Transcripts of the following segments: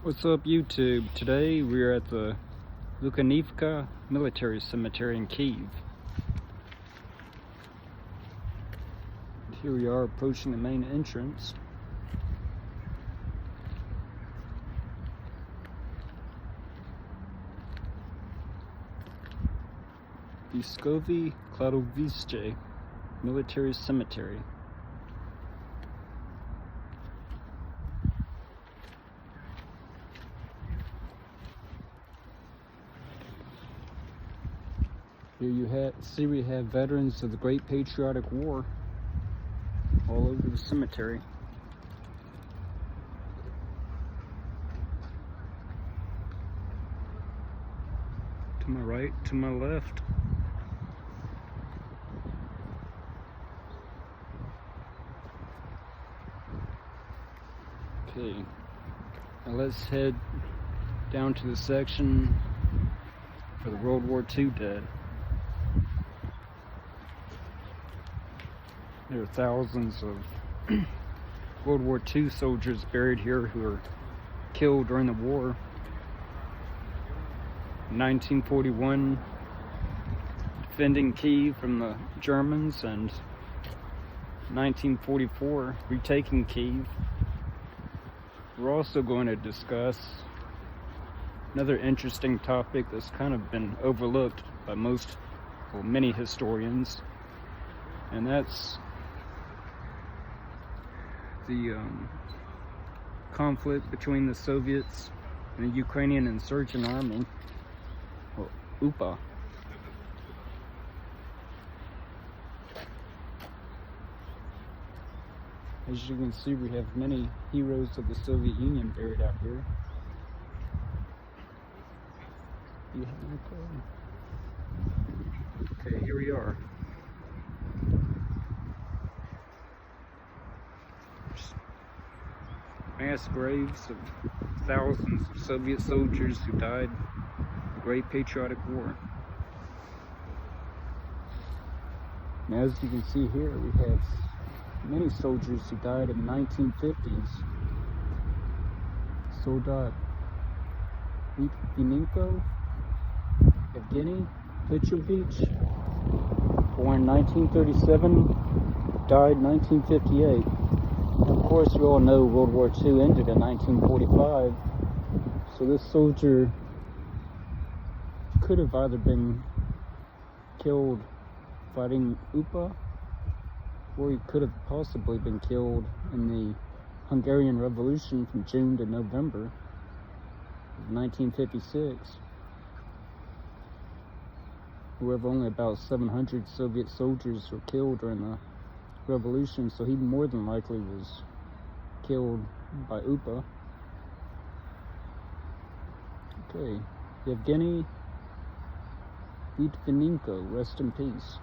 What's up, YouTube? Today we're at the Lukyanivka military cemetery in Kyiv. Here we are approaching the main entrance. Vyskovy Kladoviste military cemetery. Here you see we have veterans of the Great Patriotic War all over the cemetery. To my right, to my left. Okay, now let's head down to the section for the World War II dead. There are thousands of World War II soldiers buried here who were killed during the war. In 1941, defending Kyiv from the Germans, and 1944, retaking Kyiv. We're also going to discuss another interesting topic that's kind of been overlooked by many historians, and that's the conflict between the Soviets and the Ukrainian Insurgent Army, or UPA. As you can see, we have many heroes of the Soviet Union buried out here. Okay, here we are. Mass graves of thousands of Soviet soldiers who died in the Great Patriotic War. And as you can see here, we have many soldiers who died in the 1950s. Soldat Lukyanivka, Evgeny Petrovich, born 1937, died 1958. Of course, we all know World War II ended in 1945, so this soldier could have either been killed fighting UPA, or he could have possibly been killed in the Hungarian Revolution from June to November of 1956. However, only about 700 Soviet soldiers were killed during the revolution, so he more than likely was killed by UPA. Okay, Yevgeny Litvinenko, rest in peace.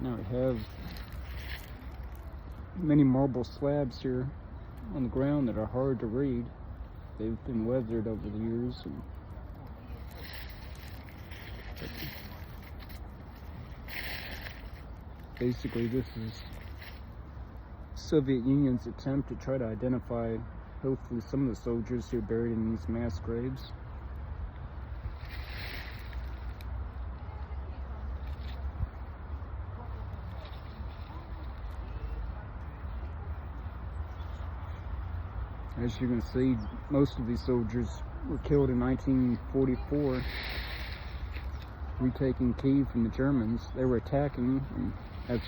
Now we have many marble slabs here on the ground that are hard to read. They've been weathered over the years. Basically, this is Soviet Union's attempt to try to identify, hopefully, some of the soldiers who are buried in these mass graves. As you can see, most of these soldiers were killed in 1944, retaking Kyiv from the Germans. They were attacking, and as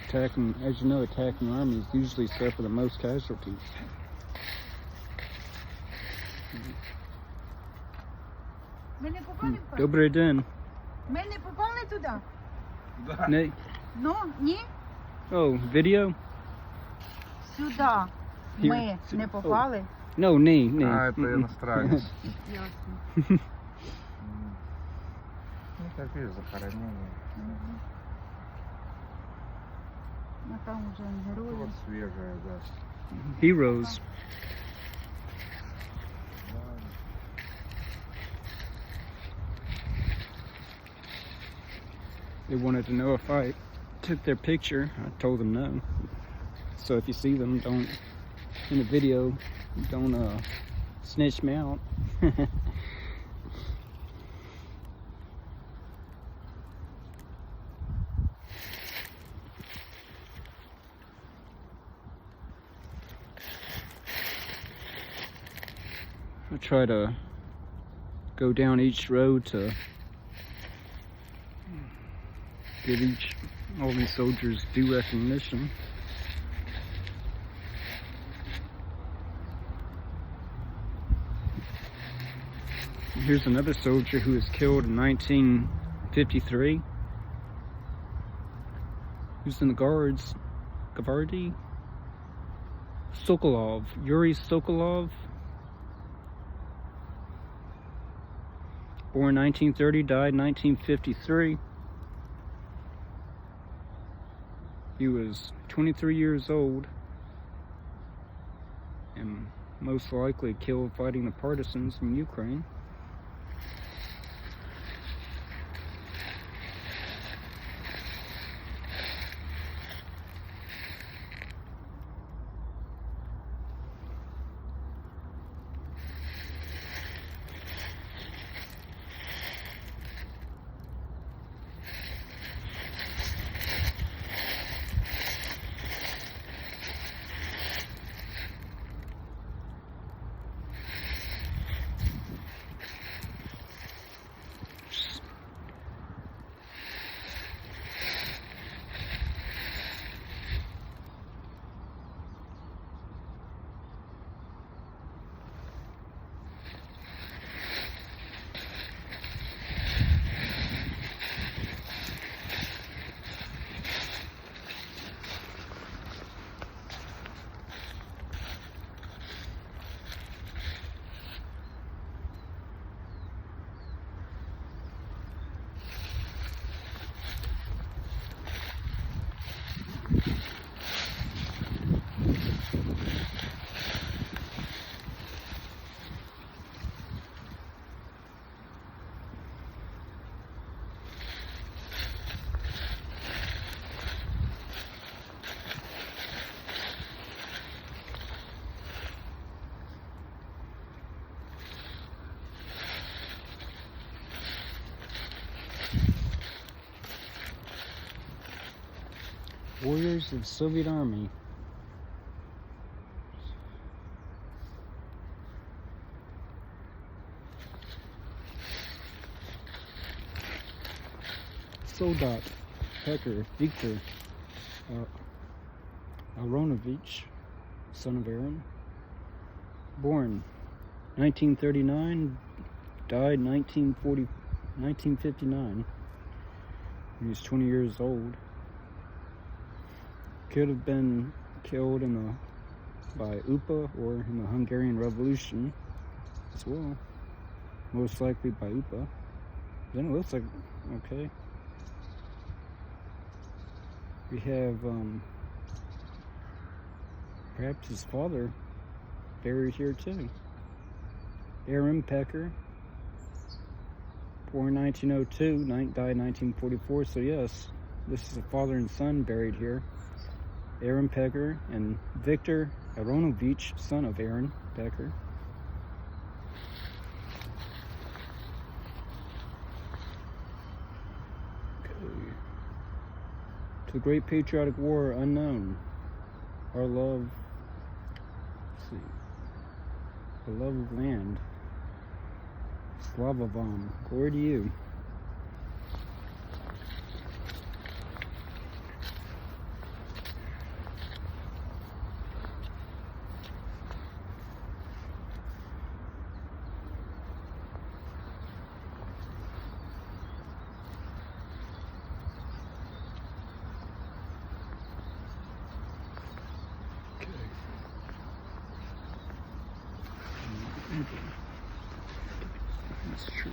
you know, attacking armies usually suffer the most casualties. Добрий день. Ми не попали туди? Nee. Ну, ні? Oh, video? Сюди Here. ми не попали. No, nee. А, это иностранец. Ясно. Ну, такие захоронения. Ну там вже герої. Вот свежая, да. Heroes. They wanted to know if I took their picture. I told them no. So if you see them, don't, in the video, don't snitch me out. I try to go down each road to give all these soldiers due recognition. And here's another soldier who was killed in 1953. Who's in the guards? Gavardi? Sokolov. Yuri Sokolov. Born 1930, died 1953. He was 23 years old and most likely killed fighting the partisans in Ukraine. Warriors of the Soviet Army. Soldat Pecker Viktor Aronovich, son of Aaron. Born 1939, died 1959. He was 20 years old. Could have been killed by UPA or in the Hungarian Revolution as well. Most likely by UPA. Then it looks like, okay. We have perhaps his father buried here too. Aaron Pecker, born 1902, died 1944. So yes, this is a father and son buried here. Aaron Pecker and Viktor Aronovich, son of Aaron Pecker. Okay. To the Great Patriotic War, unknown. Our love, let's see, the love of land. Slava Vam, glory to you. That's true.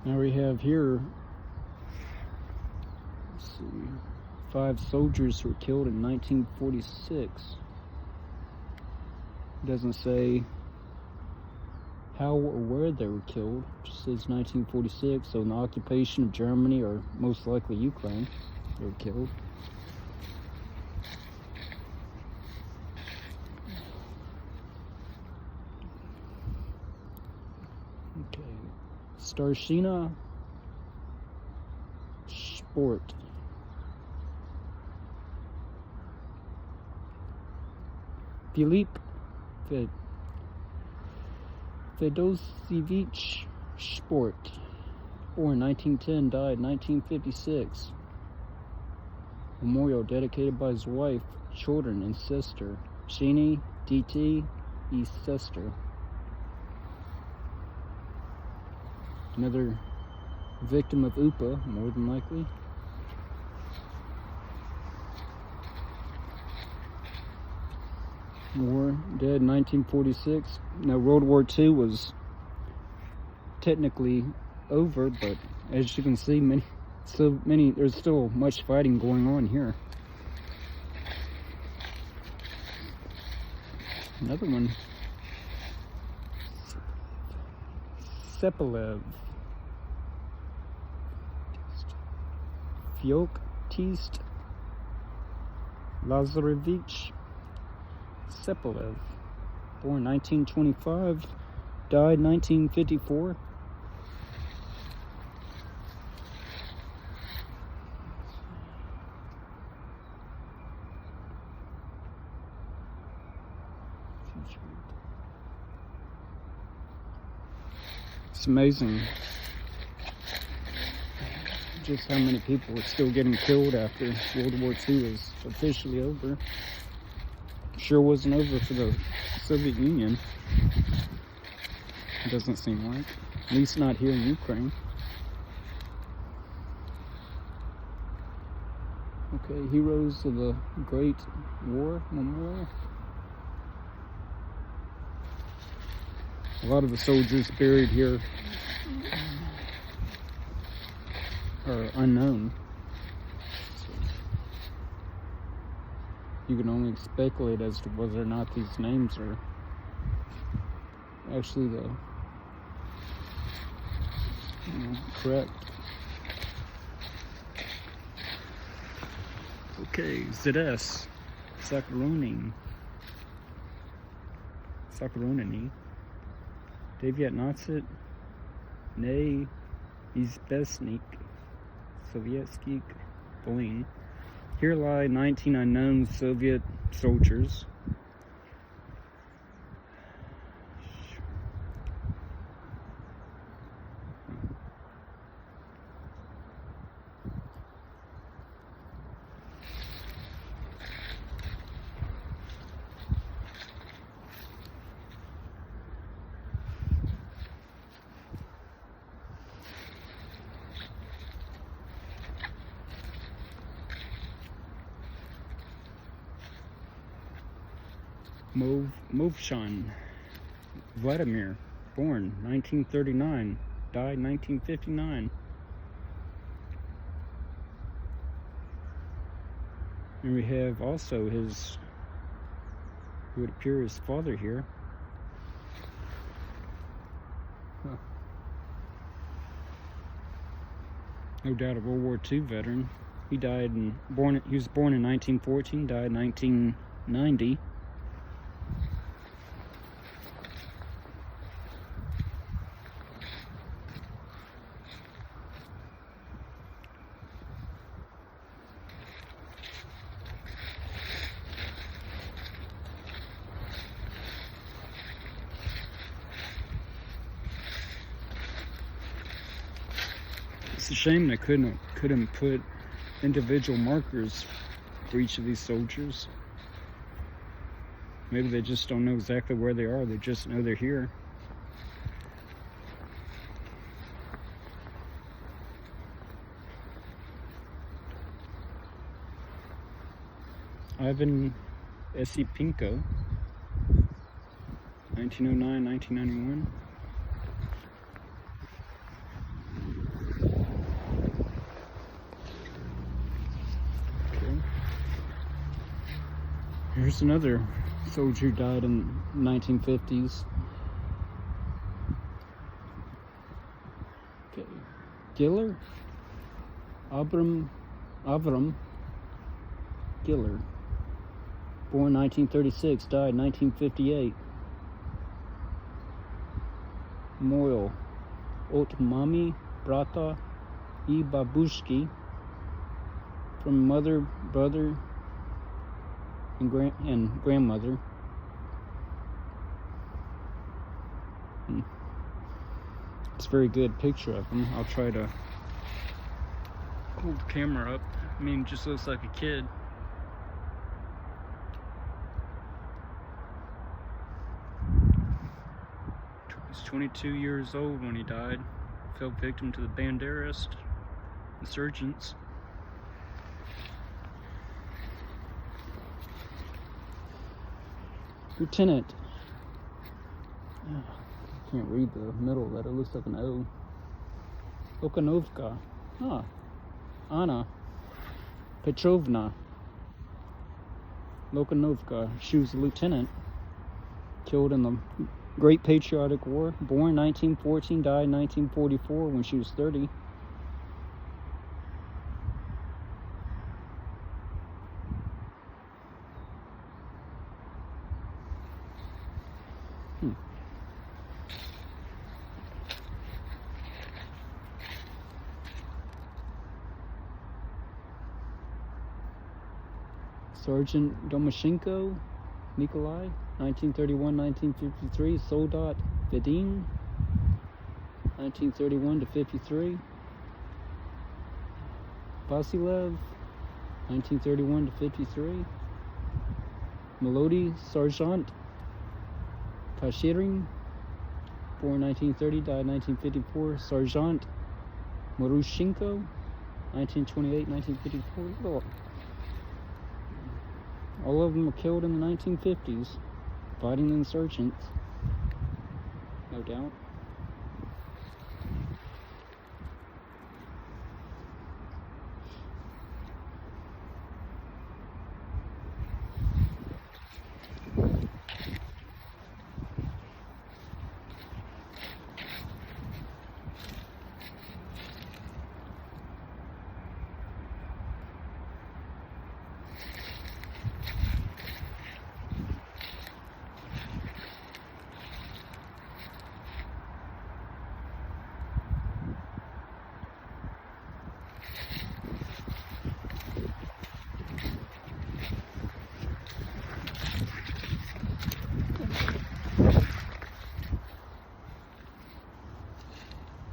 Now we have here, let's see, 5 soldiers were killed in 1946. It doesn't say how or where they were killed. It says 1946, so in the occupation of Germany or most likely Ukraine, they were killed. Okay, Starshina Sport. Filip Fedosevich Sport, born 1910, died 1956. Memorial dedicated by his wife, children, and sister, Shini DT, his sister. Another victim of UPA, more than likely. War, dead 1946. Now, World War II was technically over, but as you can see, there's still much fighting going on here. Another one. Sepelev. Fyok-Tist Lazarevich Sepelev, born 1925, died 1954. It's amazing just how many people are still getting killed after World War II is officially over. Sure wasn't over for the Soviet Union. It doesn't seem like. At least not here in Ukraine. Okay, Heroes of the Great War Memorial. A lot of the soldiers buried here are unknown. You can only speculate as to whether or not these names are actually correct. Okay, ZS Sakaronini, Devyatnatsit, Nay Izbesnik, Sovietskik, Bolin. Here lie 19 unknown Soviet soldiers. Movshan Vladimir, born 1939, died 1959. And we have also his, who would appear his father here. Huh. No doubt a World War II veteran. He was born in 1914, died in 1990. It's a shame they couldn't put individual markers for each of these soldiers. Maybe they just don't know exactly where they are, they just know they're here. Ivan Esipinko, 1909, 1991. Here's another soldier who died in the 1950s. Giller? Avram Giller. Born 1936, died 1958. Memorial. От mami, brata и babushki. From mother, brother, and grandmother. It's a very good picture of him. I'll try to hold the camera up. I mean, just looks like a kid. He was 22 years old when he died. Fell victim to the Banderist insurgents. Lieutenant. I can't read the middle letter. It looks like an O. Lukyanivka. Anna Petrovna Lukyanivka. She was a lieutenant. Killed in the Great Patriotic War. Born 1914, died 1944 when she was 30. Sergeant Domoshenko Nikolai, 1931-1953. Soldat Vedin, 1931 to 53. Vasilev, 1931 to 53. Melody Sergeant Kashirin, born 1930, died 1954. Sergeant Marushenko, 1928-1954. All of them were killed in the 1950s, fighting the insurgents, no doubt.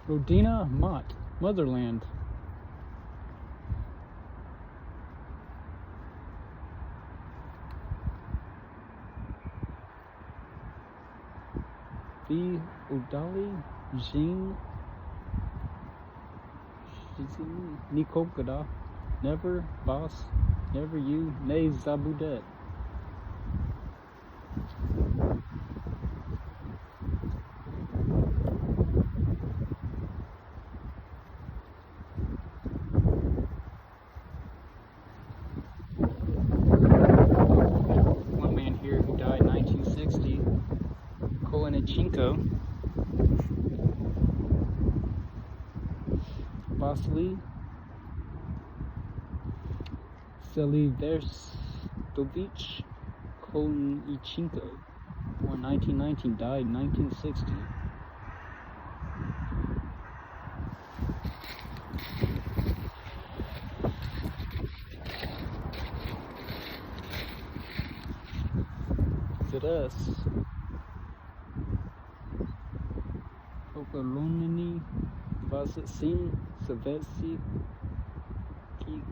Rodina Mott, Motherland. V. Udali Jean Nikokada. Never Boss, Never You, Nay Zabudet. One man here who died in 1960, Kolenichenko. Vasily Seliverstovich Kolenichenko, born 1919, died 1960. Is it us? Okoloniny Vasitsin Savetsy Kik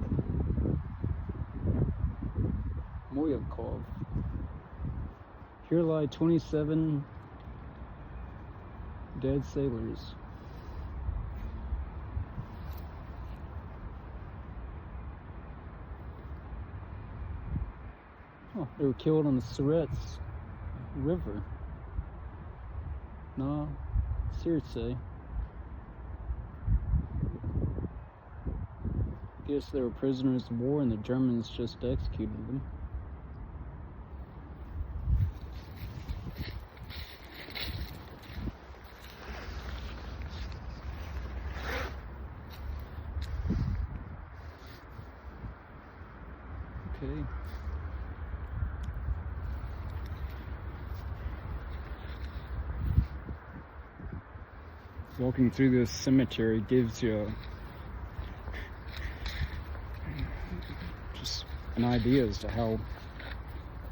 Moyakov. Here lie 27 dead sailors. Oh, they were killed on the Surets River. No, Sirte. Guess they were prisoners of war and the Germans just executed them. Okay. Walking through this cemetery gives you just an idea as to how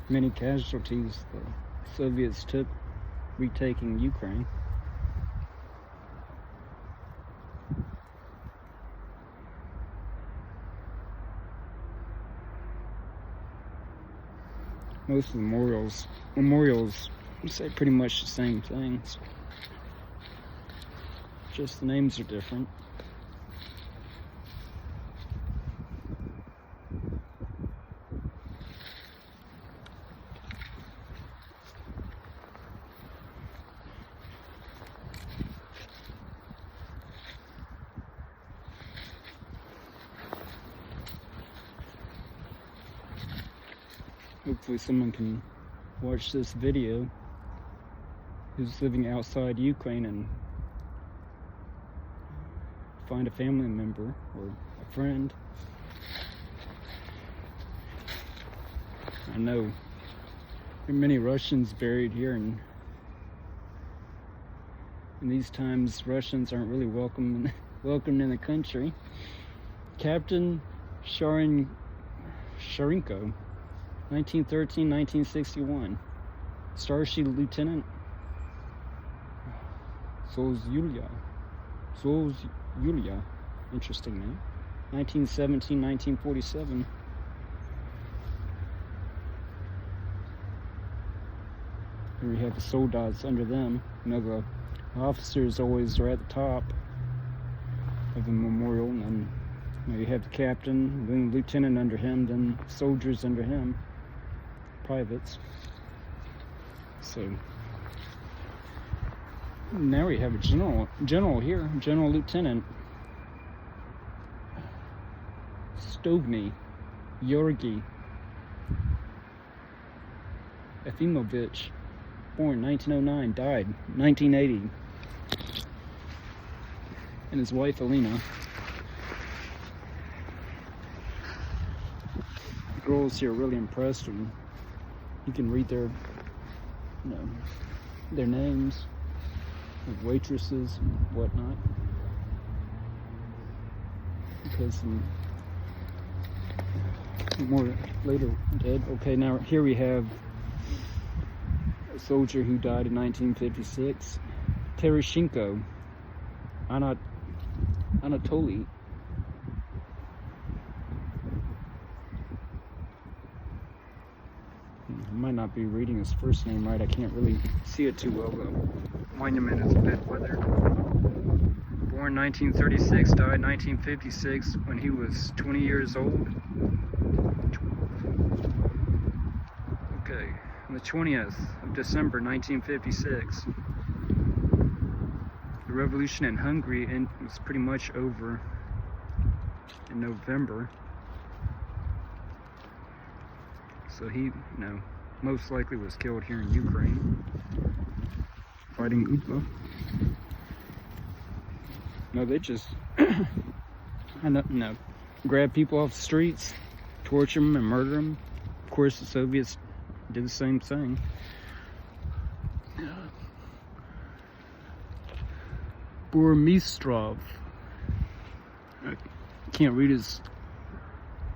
many casualties the Soviets took retaking Ukraine. Most of the memorials say pretty much the same things. Just the names are different. Hopefully someone can watch this video who's living outside Ukraine and find a family member or a friend. I know there are many Russians buried here, and in these times Russians aren't really welcomed in the country. Captain Sharenko, 1913-1961. Starship Lieutenant Yulia, interesting name. 1917-1947. Here we have the soldats under them. You know, the officers always are at the top of the memorial, and then you have the captain, then the lieutenant under him, then soldiers under him, privates. So now we have a general here, General Lieutenant Stovny Georgy Efimovich, born 1909, died 1980, and his wife Alina. The girls here are really impressed, and you can read their names of waitresses and whatnot, because more later dead. Okay, now here we have a soldier who died in 1956, Tereshchenko Anatoly. I might not be reading his first name right. I can't really see it too well. The monument is a bit weathered. Born 1936, died 1956 when he was 20 years old. Okay, on the 20th of December 1956. The revolution in Hungary was pretty much over in November. So he, most likely was killed here in Ukraine, fighting UPA. No, they just, grab people off the streets, torture them and murder them. Of course, the Soviets did the same thing. Burmistrov. I can't read his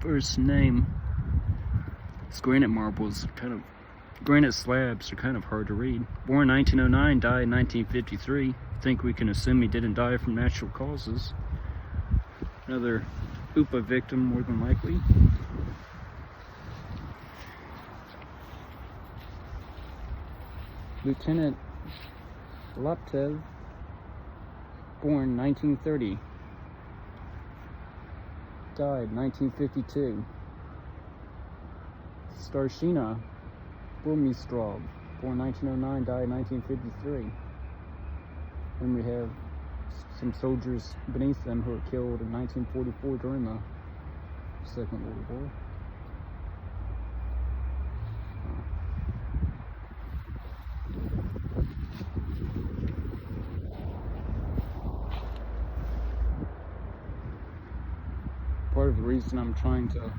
first name. His granite marbles, granite slabs are kind of hard to read. Born 1909, died 1953. I think we can assume he didn't die from natural causes. Another UPA victim, more than likely. Lieutenant Laptev, born 1930, died 1952. Starshina Burmistrov, born 1909, died 1953. And we have some soldiers beneath them who were killed in 1944 during the Second World War. Part of the reason I'm trying to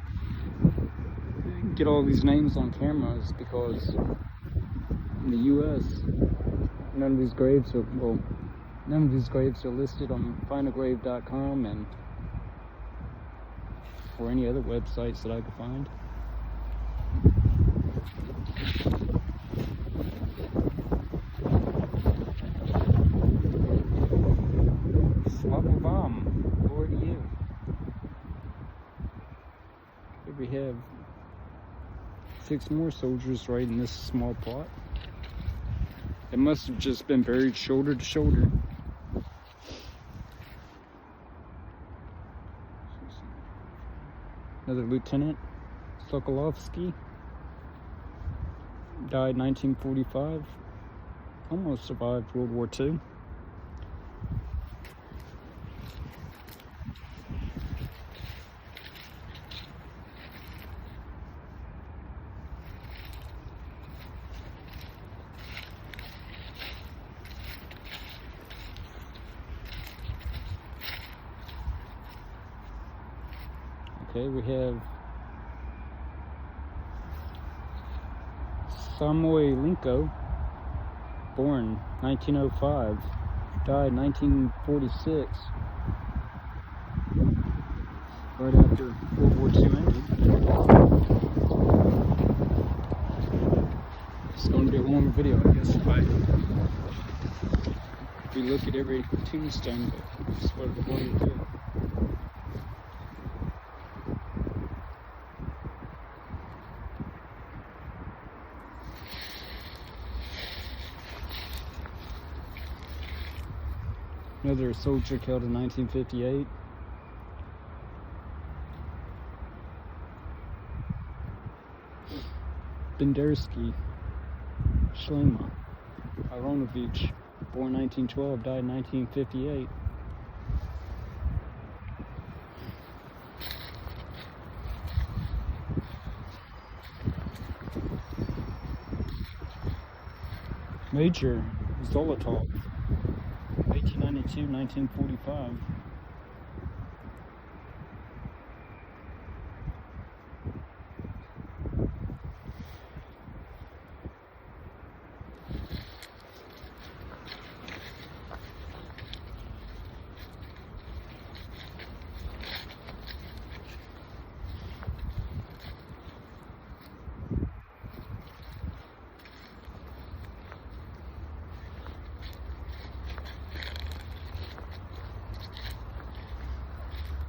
get all these names on camera is because in the U.S. none of these graves are listed on findagrave.com and or any other websites that I could find. Slava bomb, glory to you. Here we have 6 more soldiers right in this small plot. It must have just been buried shoulder to shoulder. Another Lieutenant Sokolovsky, died 1945, almost survived World War II. Okay, we have Samoylenko, born 1905, died 1946, right after World War II ended. It's going to be a long video, I guess, if we look at every tombstone, but that's what we're going to do. Another soldier killed in 1958. Bendersky Shlema Aronovich, born 1912, died 1958. Major Zolotov, 1892-1945.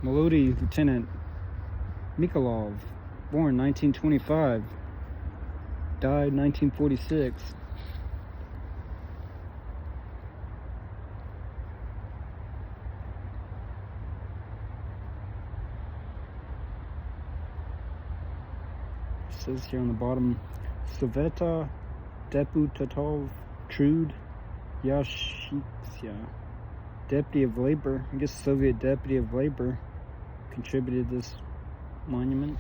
Melody Lieutenant Nikolov, born 1925, died 1946. It says here on the bottom, Saveta Deputatov Trud Yashitsya, Deputy of Labor, I guess Soviet Deputy of Labor, contributed this monument.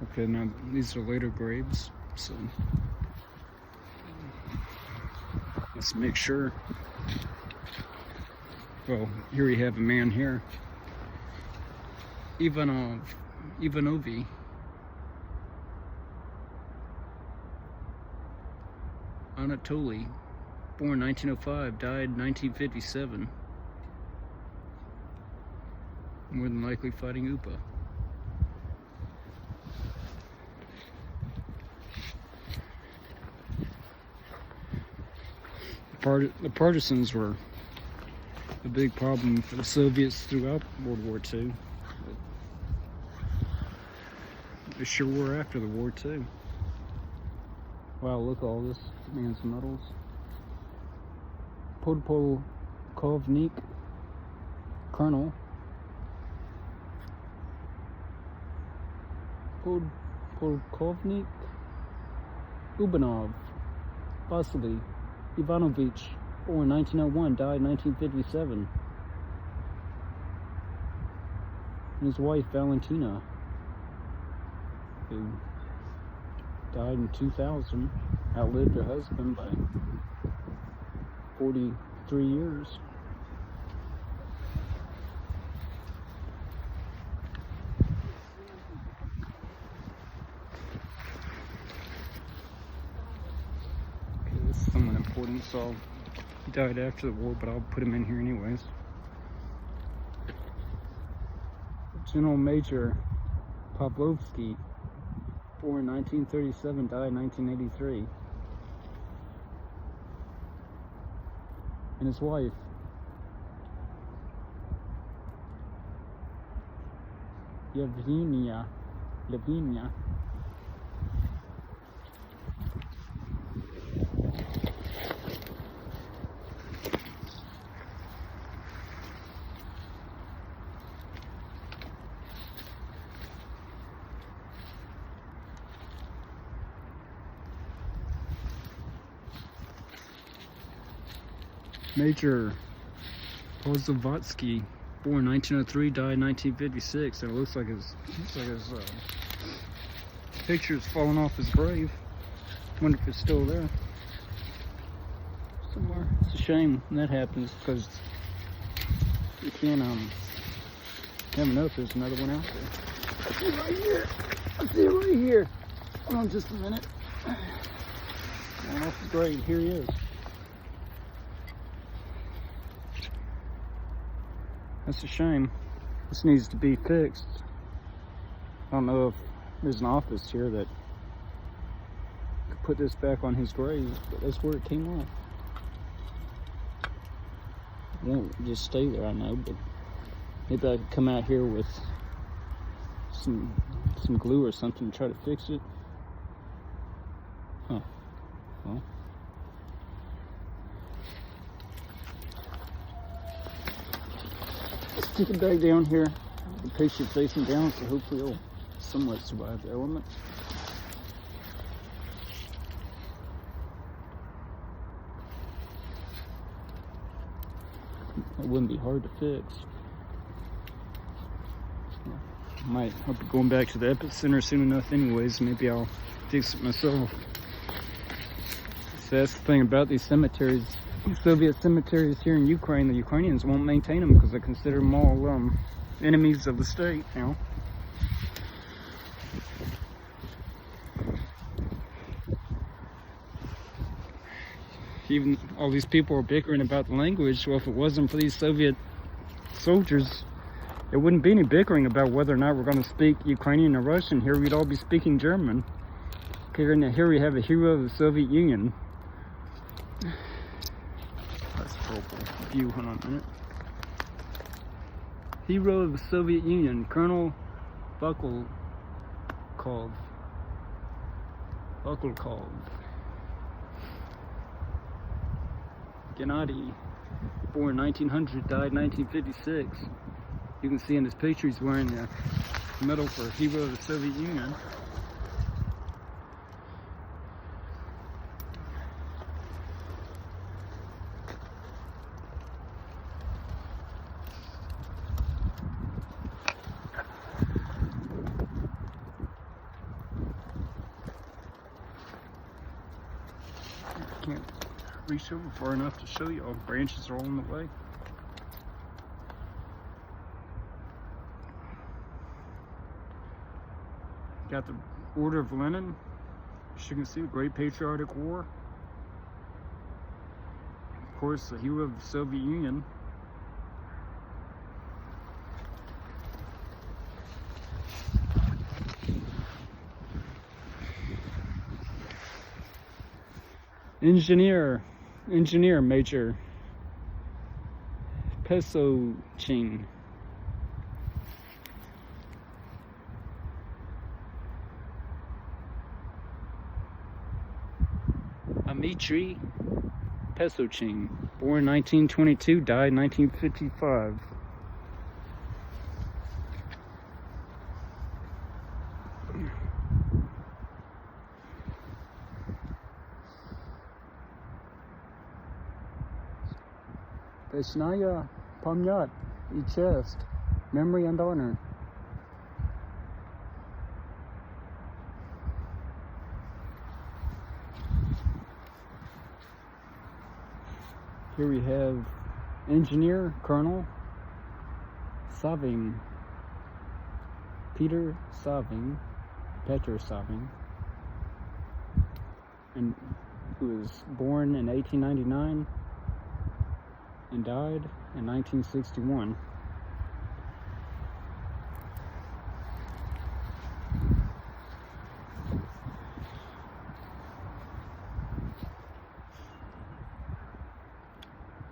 Okay, now these are later graves, so let's make sure. Well, here we have a man here, Ivanovi. Anatoly, born 1905, died 1957. More than likely fighting UPA. The partisans were a big problem for the Soviets throughout World War II. They sure were after the war too. Wow, look at all this man's medals. Podpolkovnik, Colonel. Podpolkovnik Ubanov Vasily Ivanovich, born 1901, died 1957. And his wife Valentina, who died in 2000, outlived her husband by 43 years. important, so he died after the war, but I'll put him in here anyways. General Major Pavlovsky, born 1937, died 1983. And his wife, Lavinia. Major Pozavatsky, born 1903, died 1956, and it looks like his picture's falling off his grave. Wonder if it's still there somewhere. It's a shame when that happens, because you can't never know if there's another one out there. I see it right here. I see it right here. Hold on just a minute. Falling off his grave. Here he is. That's a shame. This needs to be fixed. I don't know if there's an office here that could put this back on his grave, but that's where it came off. It won't just stay there, I know, but maybe I could come out here with some glue or something to try to fix it. Huh. Well. Stick it back down here. The picture facing down, so hopefully it'll somewhat survive the elements. It wouldn't be hard to fix. I'll be going back to the epicenter soon enough anyways. Maybe I'll fix it myself. So that's the thing about these cemeteries. Soviet cemeteries here in Ukraine, the Ukrainians won't maintain them because they consider them all enemies of the state, you know. Even all these people are bickering about the language. Well, if it wasn't for these Soviet soldiers, there wouldn't be any bickering about whether or not we're going to speak Ukrainian or Russian. Here we'd all be speaking German. Okay, here we have a hero of the Soviet Union. View, hold on a minute. Hero of the Soviet Union, Colonel Bukulkov. Gennady, born 1900, died 1956. You can see in his picture he's wearing the medal for Hero of the Soviet Union. Can't reach over far enough to show you. All branches are all in the way. Got the Order of Lenin. As you can see, the Great Patriotic War. Of course, the hero of the Soviet Union. Engineer Major Pesochin. Dmitry Pesochin, born 1922, died 1955. Vesnaya Pamyat, и chest, memory and honor. Here we have Engineer Colonel Saving, Petr Saving, and who was born in 1899 and died in 1961.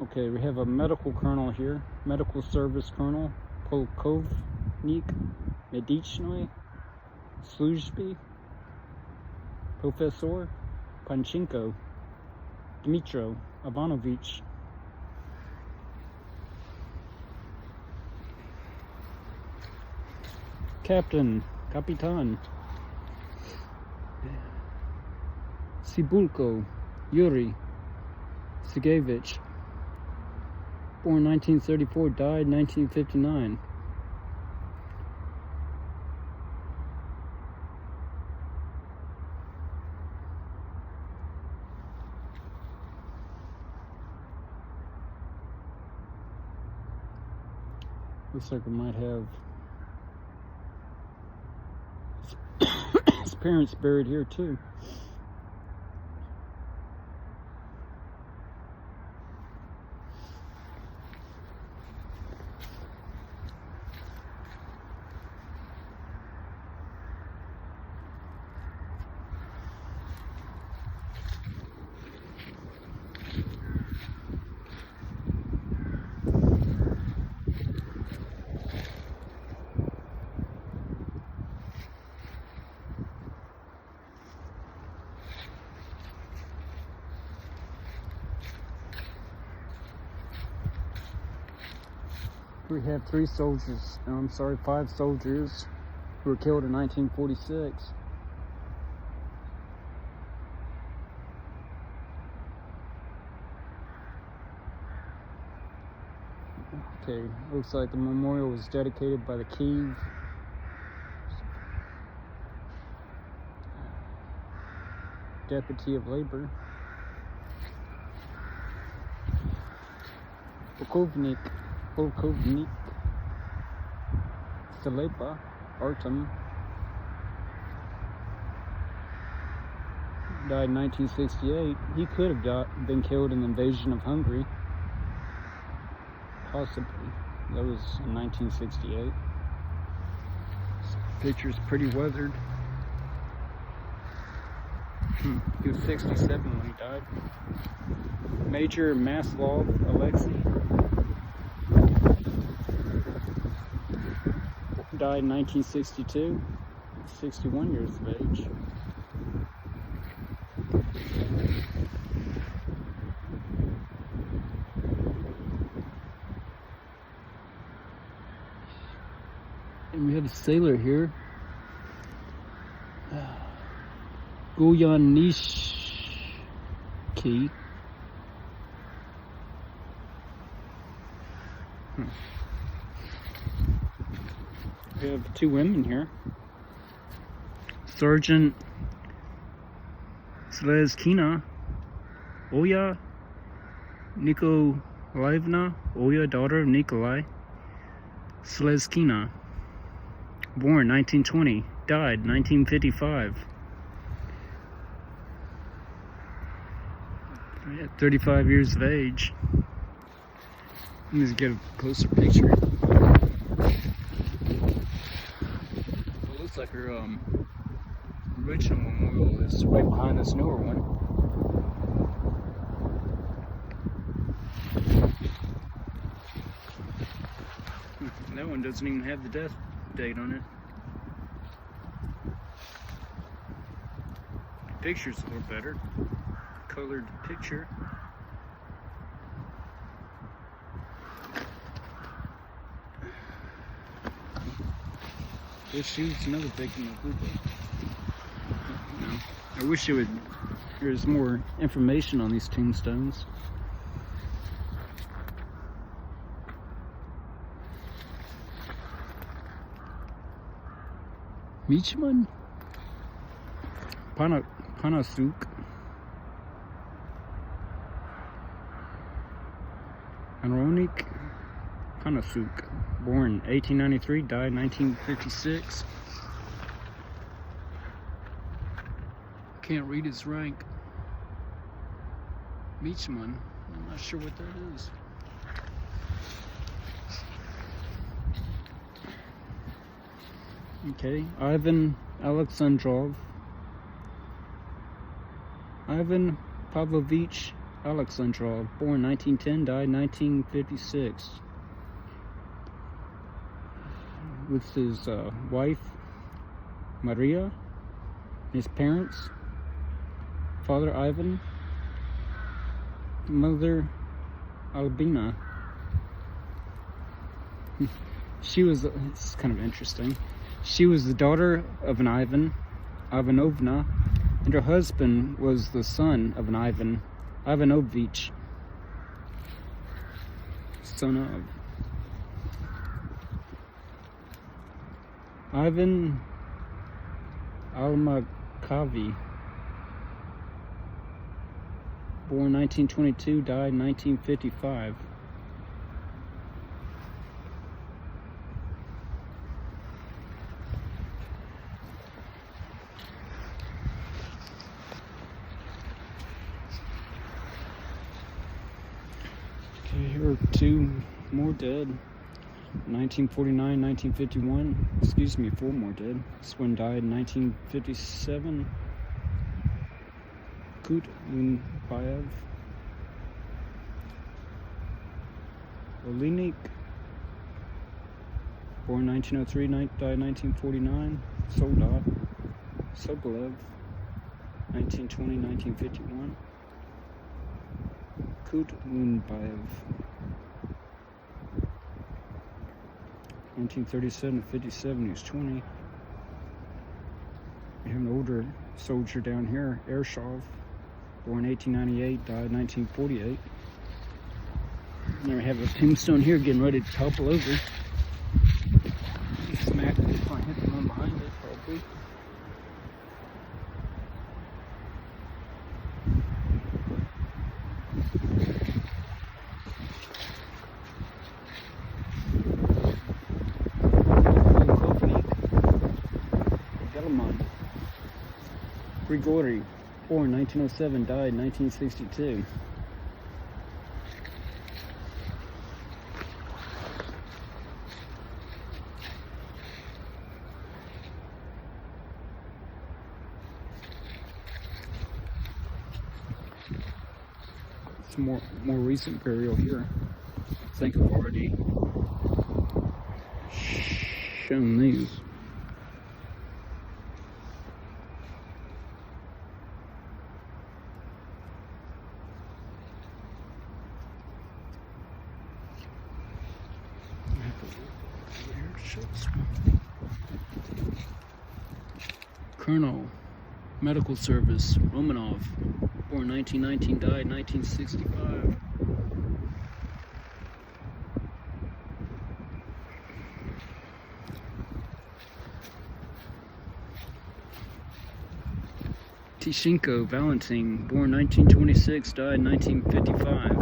Okay, we have a medical colonel here, medical service colonel, Polkovnik Medichnoy Sluzhby, Professor Panchenko Dmitro Ivanovich, Kapitan Sibulko Yuri Sigevich, born 1934, died 1959. Looks like we might have his parents buried here too. We have 5 soldiers who were killed in 1946. Okay, looks like the memorial was dedicated by the Kyiv Deputy of Labor. Polkovnik Salepa Artem died in 1968. He could have been killed in the invasion of Hungary. Possibly. That was in 1968. This picture's pretty weathered. He was 67 when he died. Major Maslov Alexei died in 1962, 61 years of age. And we have a sailor here, Lukyanivka. We have 2 women here. Sergeant Slezkina Oya Nikolaevna Oya, daughter of Nikolai Slezkina, born 1920, died 1955. At 35 years of age. Let me get a closer picture. It looks like her original memorial is right behind this newer one. That one doesn't even have the death date on it. The picture's a little better. Colored picture. Wish she was another victim of Lupa. I wish there was more information on these tombstones. Michman Panasuk Aronik Panasuk, born 1893, died 1956. Can't read his rank. Beachman. I'm not sure what that is. Okay, Ivan Alexandrov. Ivan Pavlovich Alexandrov, born 1910, died 1956. With his wife, Maria, his parents, father Ivan, mother Albina. It's kind of interesting. She was the daughter of an Ivanovna, and her husband was the son of an Ivanovich, son of Ivan Almakavi, born 1922, died 1955. Okay, here are two more dead. 1949, 1951. Excuse me, 4 more dead. This one died in 1957. Kut Lunbayev. Olinik, born 1903, died 1949. Soldat. Sobolev, 1920, 1951. Kut Lunbayev, 1937 to 57, he was 20. We have an older soldier down here, Ershov, born 1898, died 1948. And then we have a tombstone here getting ready to topple over. Smack, if I hit the one behind it, probably. Grigory, born 1907, died 1962. Some more recent burial here. I think I've already shown these. Colonel, Medical Service, Romanov, born 1919, died 1965. Tishenko, Valentin, born 1926, died 1955.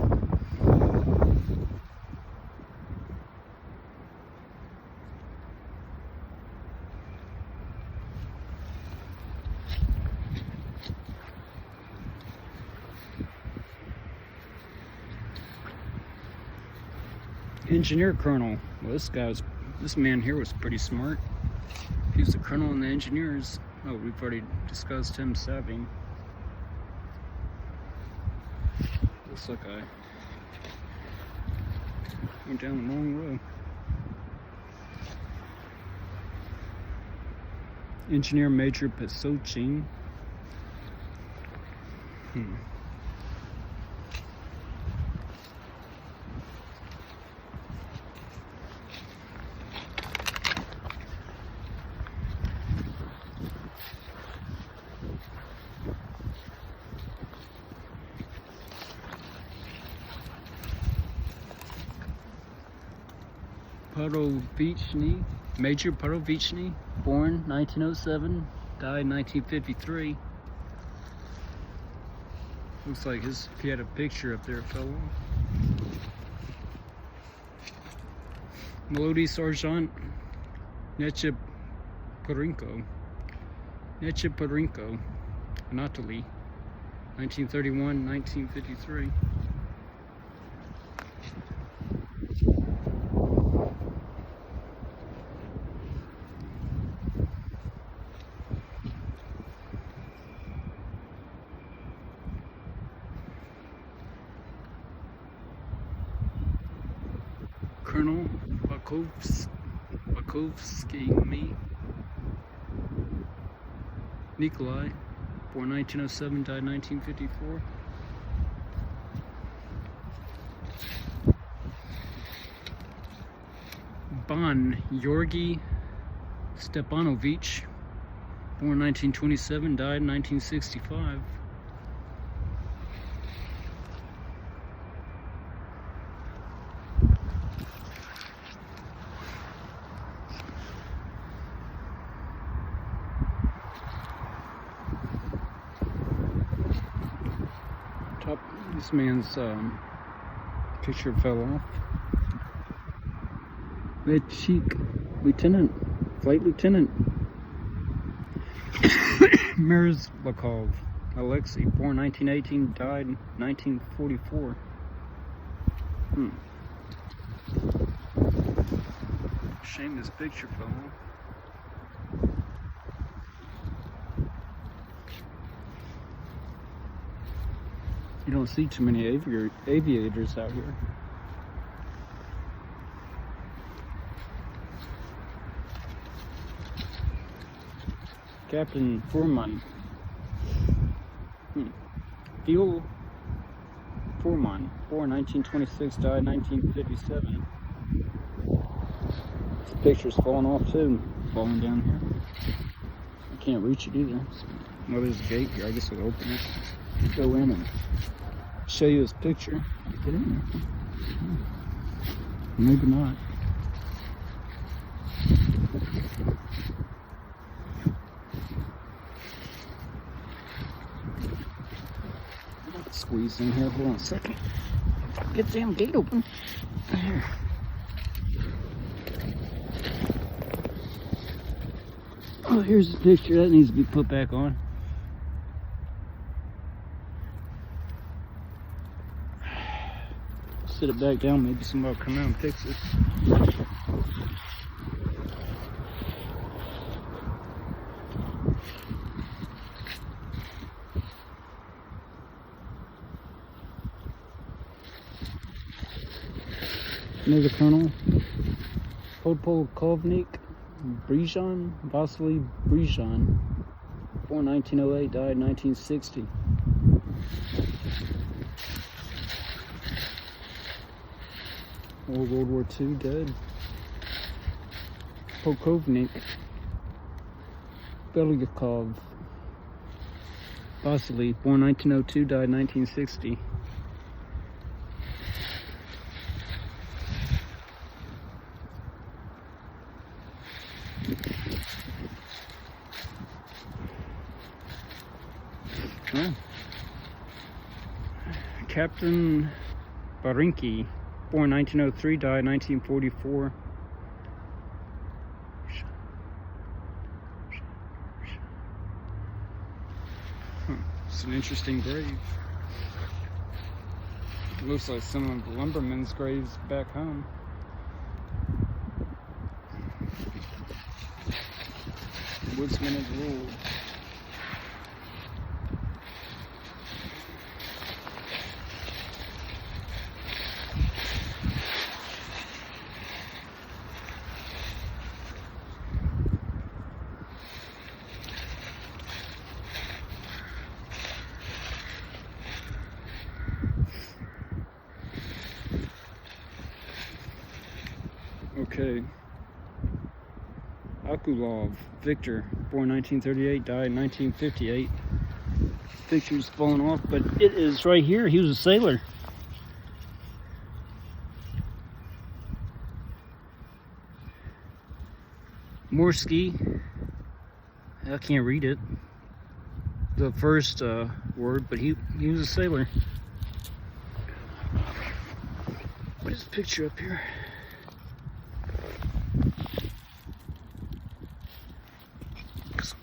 Engineer Colonel. Well, this man here was pretty smart. He was the colonel in the engineers. Oh, we've already discussed him stabbing. Looks like I went down the wrong row. Engineer Major Pesochin. Parovichny, Major Parovichny, born 1907, died 1953. Looks like he had a picture up there, fellow. Melody Sergeant Necheparenko, Anatoly 1931, 1953. Colonel Bakovsky Nikolai, born 1907, died 1954. Ban Georgy Stepanovich, born 1927, died 1965. This man's picture fell off. Red cheek lieutenant, flight lieutenant Merzlikov Alexei, born 1918, died 1944. Shame this picture fell off. You don't see too many aviators out here. Captain Foreman. Theo Foreman, born 1926, died 1957. This picture's falling off too, falling down here. I can't reach it either. Well, there's a gate here. I guess we'll open it. Go in and show you his picture. Get in there. Maybe not. Squeeze in here. Hold on a second. Get the damn gate open. Here. Oh, here's the picture. That needs to be put back on. Sit it back down. Maybe somebody will come out and fix it. Another colonel, Podpolkovnik Brezhan, Vasily Brezhan, born 1908, died 1960. World War II, dead. Polkovnik Belyakov Vasily, born 1902, died 1960. Oh. Captain Barinki, born 1903, died 1944. It's an interesting grave. It looks like some of the lumbermen's graves back home. Woodsmen have ruled. Okay. Akulov Victor, born 1938, died 1958. Picture's falling off, but it is right here. He was a sailor. Morsky, I can't read it. The first word, but he was a sailor. What is the picture up here?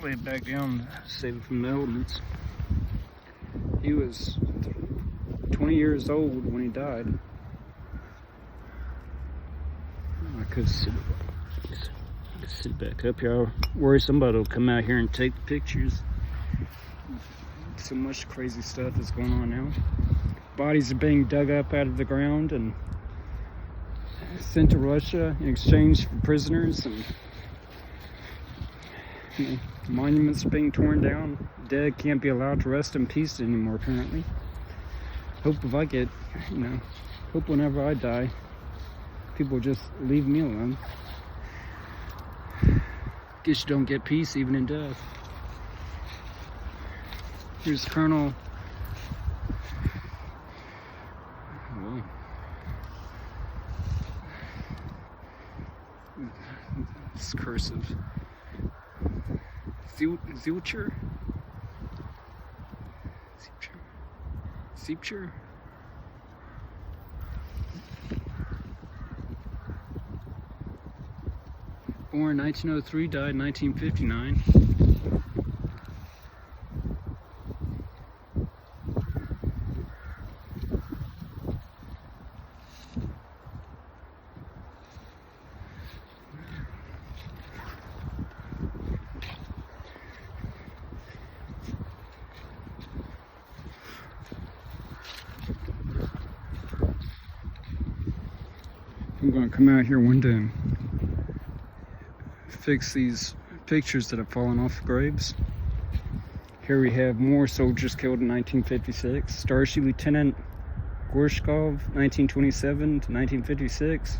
Lay it back down, save it from the elements. He was 20 years old when he died. I could sit back up here. I worry somebody will come out here and take pictures. So much crazy stuff is going on now. Bodies are being dug up out of the ground and sent to Russia in exchange for prisoners, and monuments are being torn down. Dead can't be allowed to rest in peace anymore, apparently. Hope if I get, hope whenever I die, people just leave me alone. Guess you don't get peace even in death. Here's Colonel. Well, it's cursive. Zielcher? Siepcher? Born 1903, died 1959. I'm going to come out here one day and fix these pictures that have fallen off the graves. Here we have more soldiers killed in 1956. Starship Lieutenant Gorshkov, 1927 to 1956.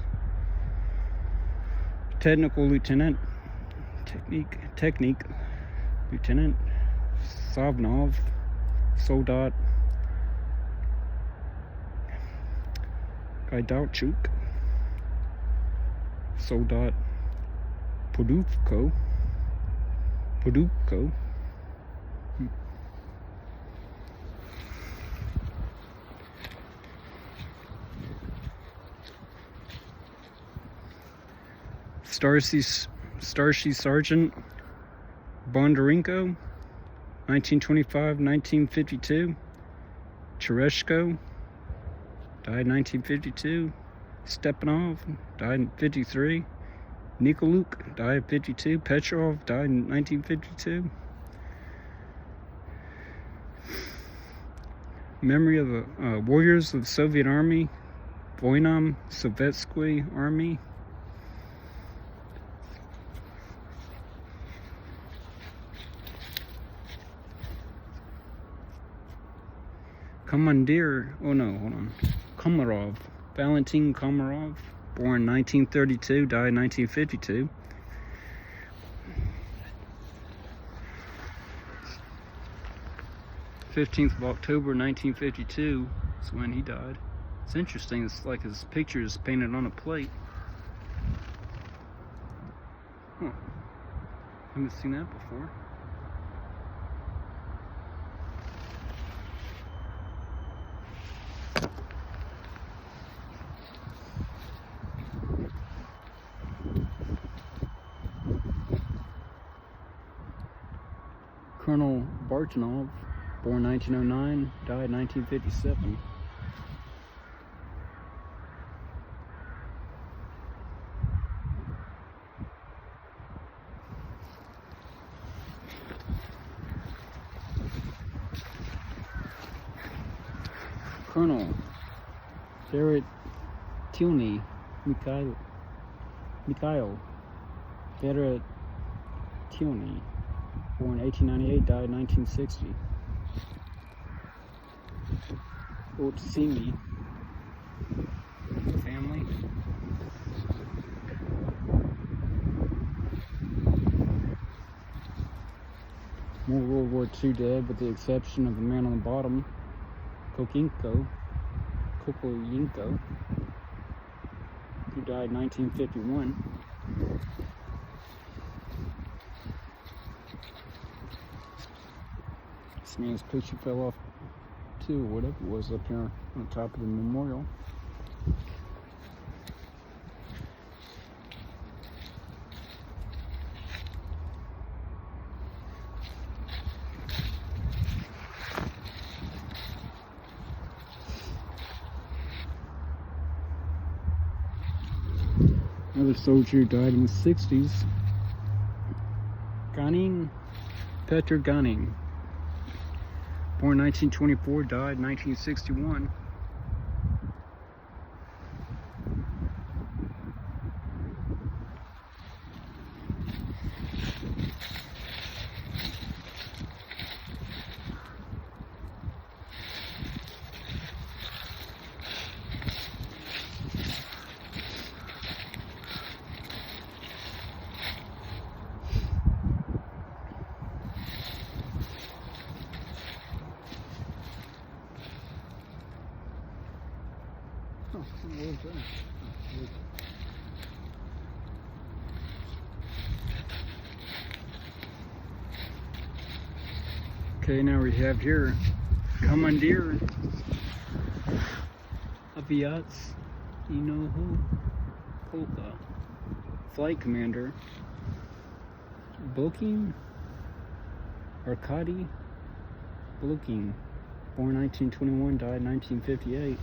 Technical Lieutenant, Technique Lieutenant Savnov, Soldat Gaidalchuk, Soldat Podupko. Starship Sergeant Bondarenko, 1925-1952. Chereshko, died 1952. Stepanov, died in 53. Nikoluk, died in 52. Petrov, died in 1952. Memory of the warriors of the Soviet Army, Voinam Sovetskoy Army. Commandeer, Komarov, Valentin Komarov, born 1932, died 1952. Of October 1952 is when he died. It's interesting, it's like his picture is painted on a plate. Huh. Haven't seen that before. Colonel Barchanov, born 1909, died 1957. Colonel Veretilny Mikhail Veretilny, born 1898, died 1960. Otsimi family. More World War II dead, with the exception of the man on the bottom, Kokoyenko, who died 1951. This man's picture fell off too, or whatever it was up here on top of the memorial. Another soldier died in the 60s. Ganin, Petr Ganin. Born 1924, died 1961. Oh, what was that? Okay, now we have here Commander Aviats Inoho Polka, Flight Commander Bokin Arkady Bokin, born 1921, died 1958.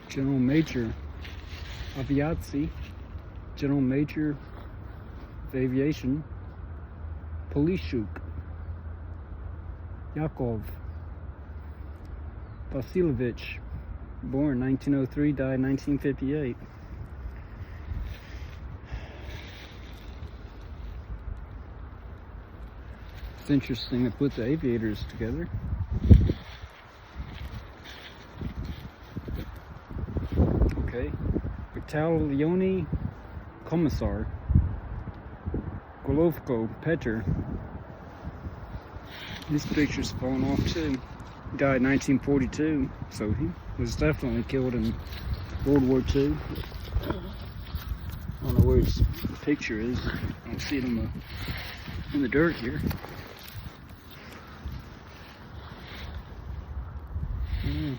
General Major Aviacji, General Major of Aviation Polishuk Yakov Vasilovich, born 1903, died 1958. It's interesting to put the aviators together. Okay, Battalioni Commissar Golovko Petr. His picture's fallen off too. Died 1942, so he was definitely killed in World War II. I don't know where his picture is. I don't see it in the dirt here. Yeah.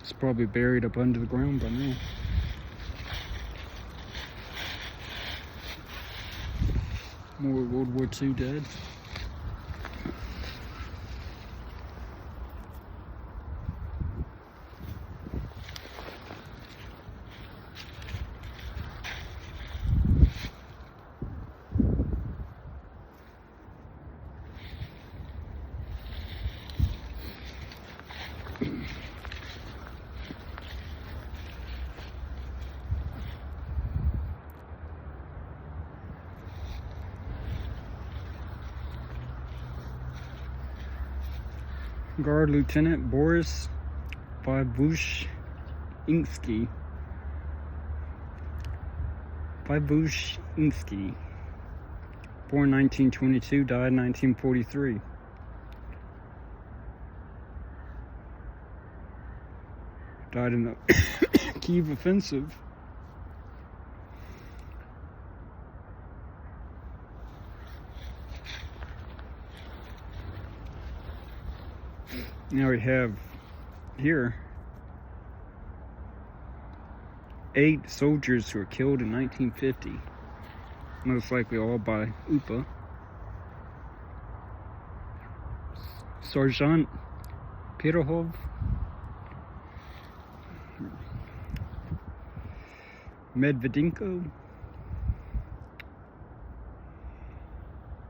It's probably buried up under the ground by now. More World War II dead. Guard Lieutenant Boris Vybushinsky. Born 1922, died 1943. Died in the Kyiv offensive. Now we have here 8 soldiers who were killed in 1950, most likely all by UPA. Sergeant Pirahov, Medvedinko,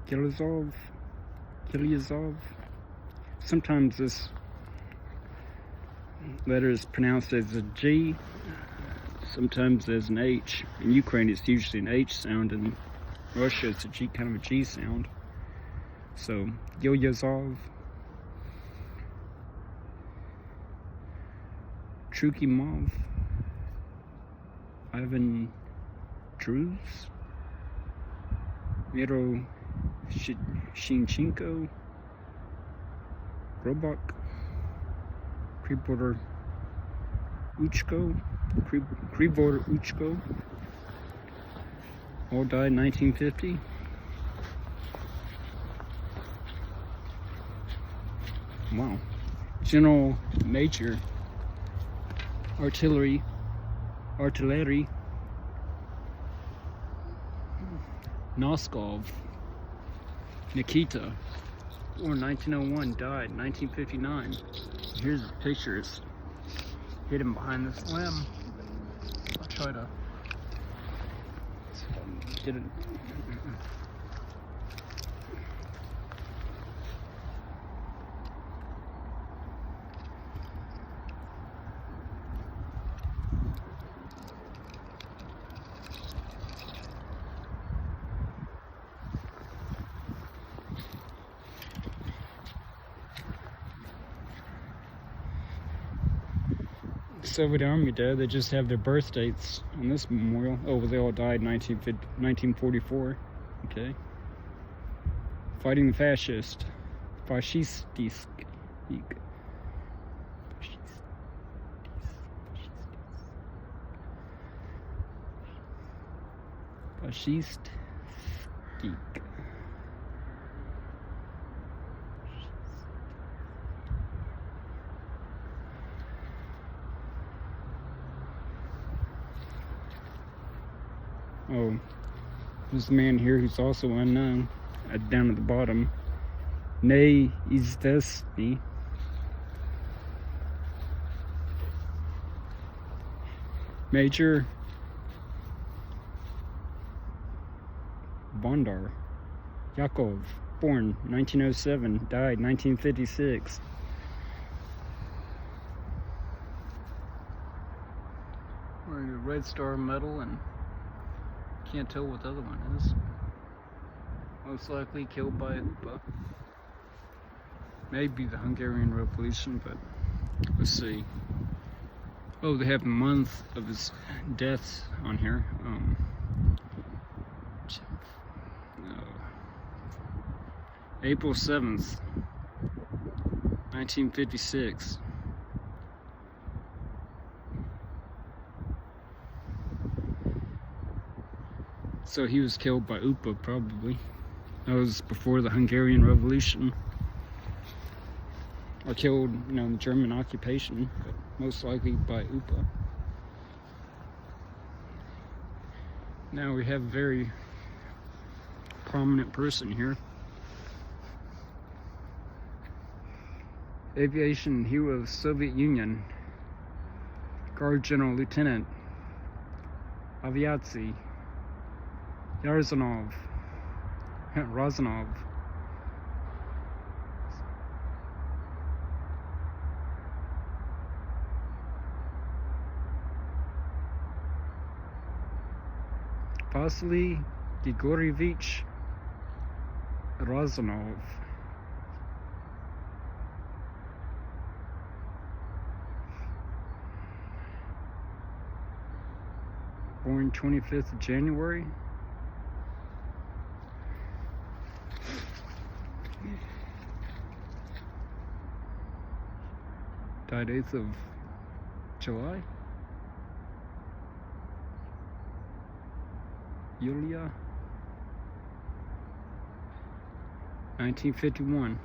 Kilizov. Sometimes this letter is pronounced as a G, sometimes as an H. In Ukraine it's usually an H sound, in Russia it's a G, kind of a G sound. So, Gilyazov, Trukimov, Ivan Druz, Miro Shinchenko, Robok, Kribor Uchko, all died in 1950. Wow, General Major Artillery Noskov Nikita, born 1901, died 1959. Here's the pictures hidden behind this limb. I'll try to get it. Soviet Army dead, they just have their birth dates on this memorial. Oh, they all died in 1944. Okay. Fighting the fascist. Fascistisk. Fascistisk. Oh, this man here who's also unknown, down at the bottom. Nay, is this me? Major Bondar Yakov, born 1907, died 1956. Wearing a Red Star medal and can't tell what the other one is. Most likely killed by UPA. Maybe the Hungarian Revolution, but let's see. Oh, they have the month of his death on here. April 7th, 1956. So he was killed by UPA, probably. That was before the Hungarian Revolution. Or killed, in the German occupation, but most likely by UPA. Now we have a very prominent person here. Aviation hero of the Soviet Union. Guard General Lieutenant Aviatsy Razanov. Vasily Grigorievich Razanov. Born 25th of January. Died 8th of July. Yulia. 1951.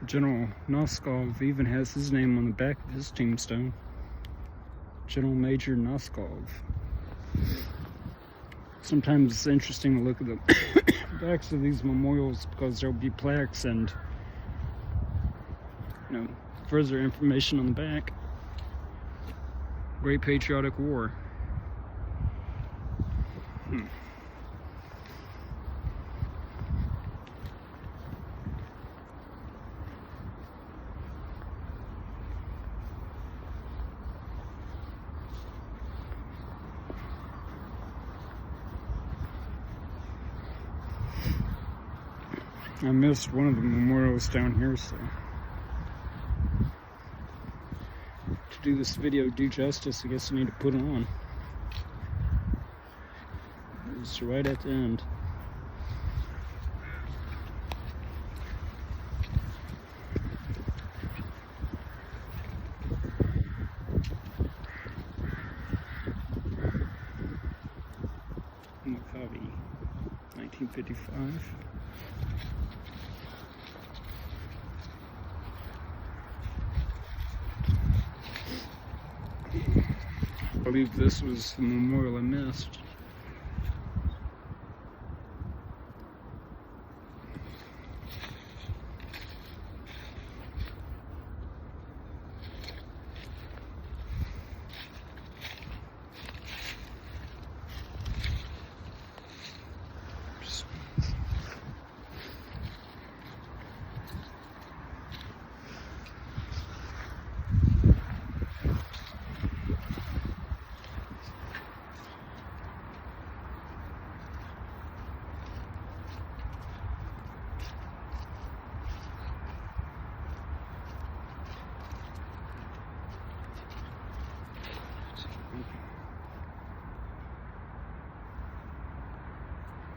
General Noskov even has his name on the back of his tombstone. General Major Noskov. Sometimes it's interesting to look at the backs of these memorials because there'll be plaques and further information on the back. Great Patriotic War. I missed one of the memorials down here, so do this video due justice, I guess I need to put it on. It's right at the end. Copy 1955. I believe this was the memorial I missed.